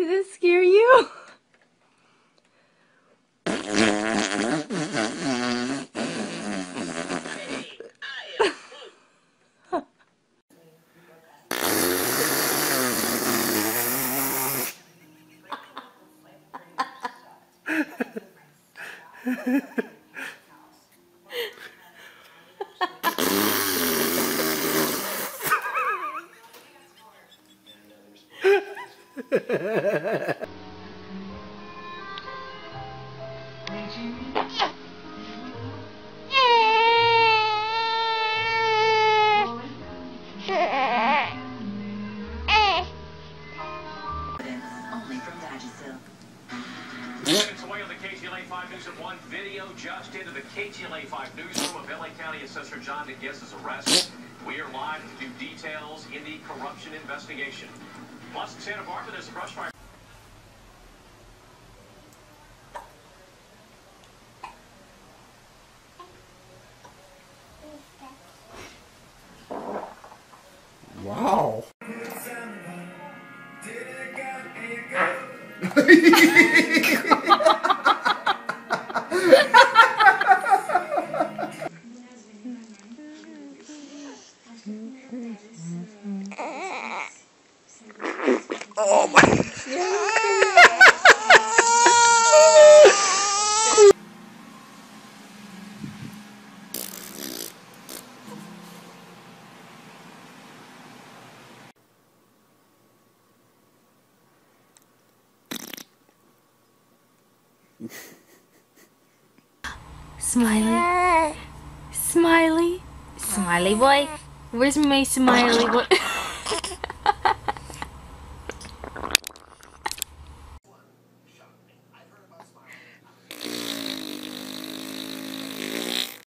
Did it scare you? One video just into the KTLA 5 newsroom of LA County Assessor John DeGuise's arrest. We are live to do details in the corruption investigation. Plus, in Santa Barbara, there's a brush fire. Wow. Oh my. Smiley. Smiley. Smiley boy. Where's my smiley boy?